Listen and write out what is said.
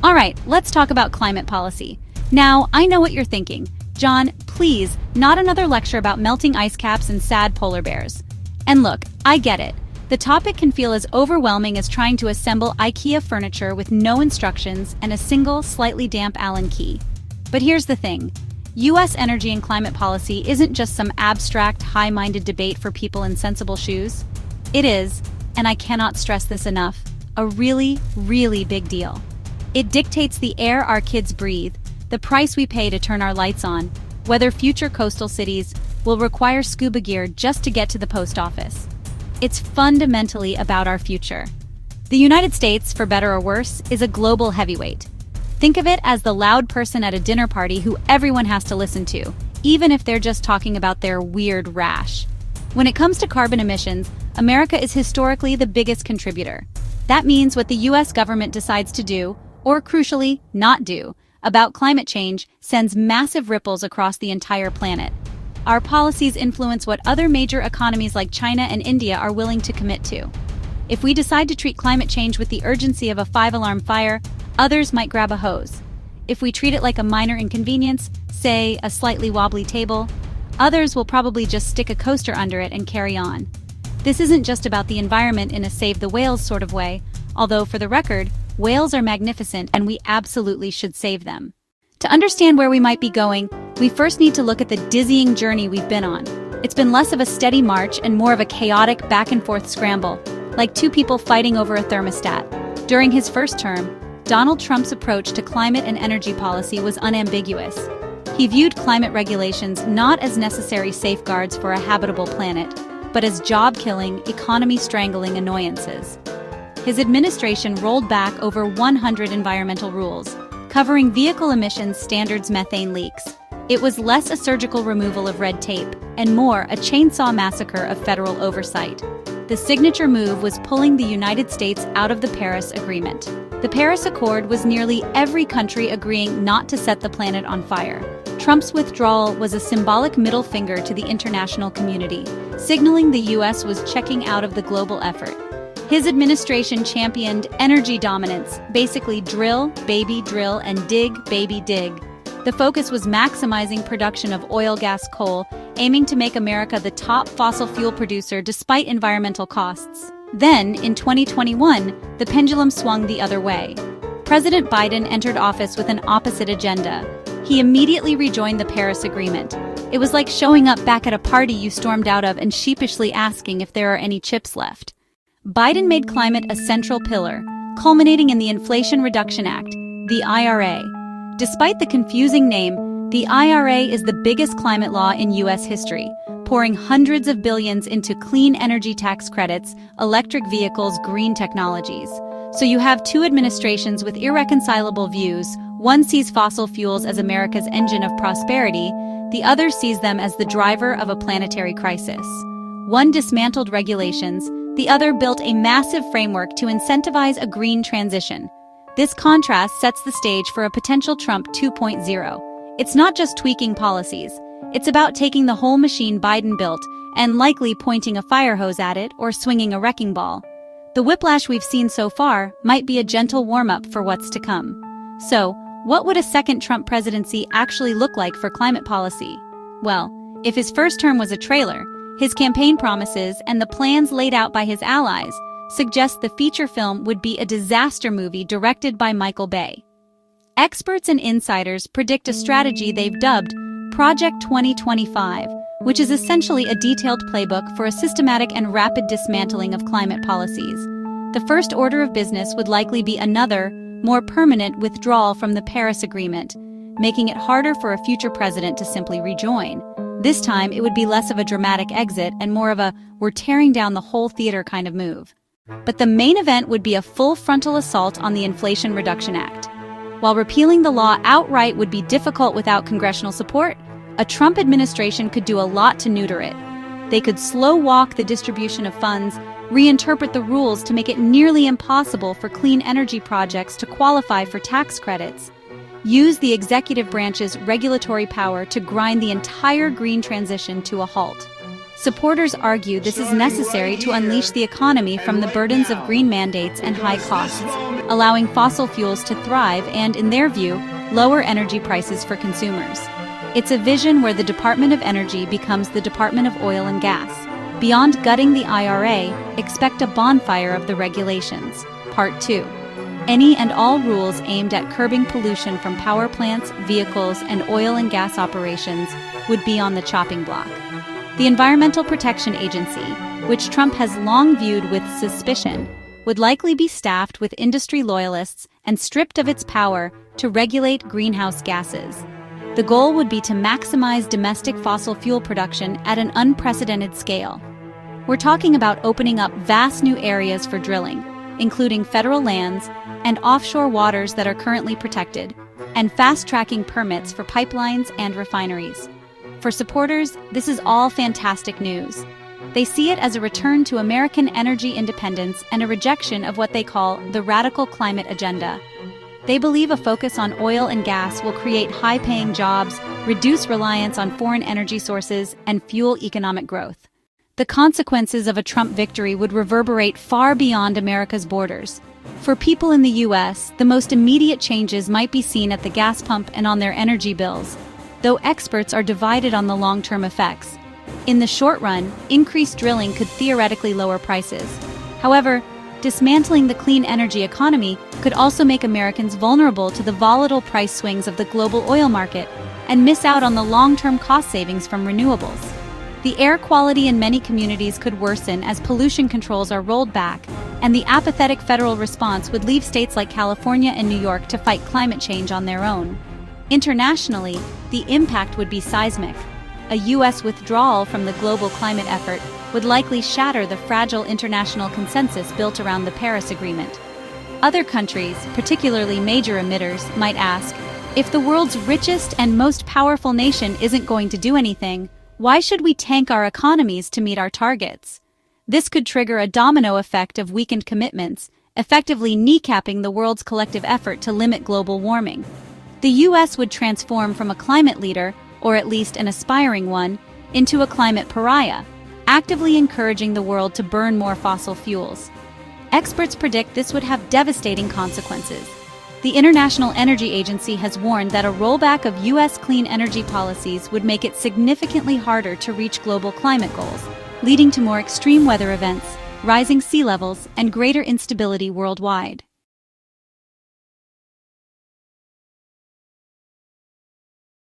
All right, let's talk about climate policy. Now, I know what you're thinking. John, please, not another lecture about melting ice caps and sad polar bears. And look, I get it. The topic can feel as overwhelming as trying to assemble IKEA furniture with no instructions and a single, slightly damp Allen key. But here's the thing. US energy and climate policy isn't just some abstract, high-minded debate for people in sensible shoes. It is, and I cannot stress this enough, a really, really big deal. It dictates the air our kids breathe, the price we pay to turn our lights on, whether future coastal cities will require scuba gear just to get to the post office. It's fundamentally about our future. The United States, for better or worse, is a global heavyweight. Think of it as the loud person at a dinner party who everyone has to listen to, even if they're just talking about their weird rash. When it comes to carbon emissions, America is historically the biggest contributor. That means what the US government decides to do, or crucially, not do, about climate change sends massive ripples across the entire planet. Our policies influence what other major economies like China and India are willing to commit to. If we decide to treat climate change with the urgency of a 5-alarm fire, others might grab a hose. If we treat it like a minor inconvenience, say a slightly wobbly table, others will probably just stick a coaster under it and carry on. This isn't just about the environment in a save the whales sort of way, although for the record, whales are magnificent and we absolutely should save them. To understand where we might be going, we first need to look at the dizzying journey we've been on. It's been less of a steady march and more of a chaotic back-and-forth scramble, like two people fighting over a thermostat. During his first term, Donald Trump's approach to climate and energy policy was unambiguous. He viewed climate regulations not as necessary safeguards for a habitable planet, but as job-killing, economy-strangling annoyances. His administration rolled back over 100 environmental rules, covering vehicle emissions standards, methane leaks. It was less a surgical removal of red tape and more a chainsaw massacre of federal oversight. The signature move was pulling the United States out of the Paris Agreement. The Paris Accord was nearly every country agreeing not to set the planet on fire. Trump's withdrawal was a symbolic middle finger to the international community, signaling the US was checking out of the global effort. His administration championed energy dominance, basically drill, baby, drill, and dig, baby, dig. The focus was maximizing production of oil, gas, coal, aiming to make America the top fossil fuel producer despite environmental costs. Then, in 2021, the pendulum swung the other way. President Biden entered office with an opposite agenda. He immediately rejoined the Paris Agreement. It was like showing up back at a party you stormed out of and sheepishly asking if there are any chips left. Biden made climate a central pillar, culminating in the Inflation Reduction Act, the IRA. Despite the confusing name, the IRA is the biggest climate law in U.S. history, pouring hundreds of billions into clean energy tax credits, electric vehicles, green technologies. So you have two administrations with irreconcilable views. One sees fossil fuels as America's engine of prosperity, the other sees them as the driver of a planetary crisis. One dismantled regulations, the other built a massive framework to incentivize a green transition. This contrast sets the stage for a potential Trump 2.0. It's not just tweaking policies. It's about taking the whole machine Biden built and likely pointing a fire hose at it or swinging a wrecking ball. The whiplash we've seen so far might be a gentle warm-up for what's to come. So, what would a second Trump presidency actually look like for climate policy? Well, if his first term was a trailer, his campaign promises and the plans laid out by his allies suggest the feature film would be a disaster movie directed by Michael Bay. Experts and insiders predict a strategy they've dubbed Project 2025, which is essentially a detailed playbook for a systematic and rapid dismantling of climate policies. The first order of business would likely be another, more permanent withdrawal from the Paris Agreement, making it harder for a future president to simply rejoin. This time, it would be less of a dramatic exit and more of a we're tearing down the whole theater kind of move. But the main event would be a full frontal assault on the Inflation Reduction Act. While repealing the law outright would be difficult without congressional support, a Trump administration could do a lot to neuter it. They could slow-walk the distribution of funds, reinterpret the rules to make it nearly impossible for clean energy projects to qualify for tax credits, use the executive branch's regulatory power to grind the entire green transition to a halt. Supporters argue this is necessary to unleash the economy from the burdens of green mandates and high costs. allowing fossil fuels to thrive and, in their view, lower energy prices for consumers. It's a vision where the Department of Energy becomes the Department of Oil and Gas. Beyond gutting the IRA, expect a bonfire of the regulations. Part 2. Any and all rules aimed at curbing pollution from power plants, vehicles, and oil and gas operations would be on the chopping block. The Environmental Protection Agency, which Trump has long viewed with suspicion, would likely be staffed with industry loyalists and stripped of its power to regulate greenhouse gases. The goal would be to maximize domestic fossil fuel production at an unprecedented scale. We're talking about opening up vast new areas for drilling, including federal lands and offshore waters that are currently protected, and fast-tracking permits for pipelines and refineries. For supporters, this is all fantastic news. They see it as a return to American energy independence and a rejection of what they call the radical climate agenda. They believe a focus on oil and gas will create high-paying jobs, reduce reliance on foreign energy sources, and fuel economic growth. The consequences of a Trump victory would reverberate far beyond America's borders. For people in the U.S., the most immediate changes might be seen at the gas pump and on their energy bills, though experts are divided on the long-term effects. In the short run, increased drilling could theoretically lower prices. However, dismantling the clean energy economy could also make Americans vulnerable to the volatile price swings of the global oil market and miss out on the long-term cost savings from renewables. The air quality in many communities could worsen as pollution controls are rolled back, and the apathetic federal response would leave states like California and New York to fight climate change on their own. Internationally, the impact would be seismic. A U.S. withdrawal from the global climate effort would likely shatter the fragile international consensus built around the Paris Agreement. Other countries, particularly major emitters, might ask, if the world's richest and most powerful nation isn't going to do anything, why should we tank our economies to meet our targets? This could trigger a domino effect of weakened commitments, effectively kneecapping the world's collective effort to limit global warming. The U.S. would transform from a climate leader, or at least an aspiring one, into a climate pariah, actively encouraging the world to burn more fossil fuels. Experts predict this would have devastating consequences. The International Energy Agency has warned that a rollback of U.S. clean energy policies would make it significantly harder to reach global climate goals, leading to more extreme weather events, rising sea levels, and greater instability worldwide.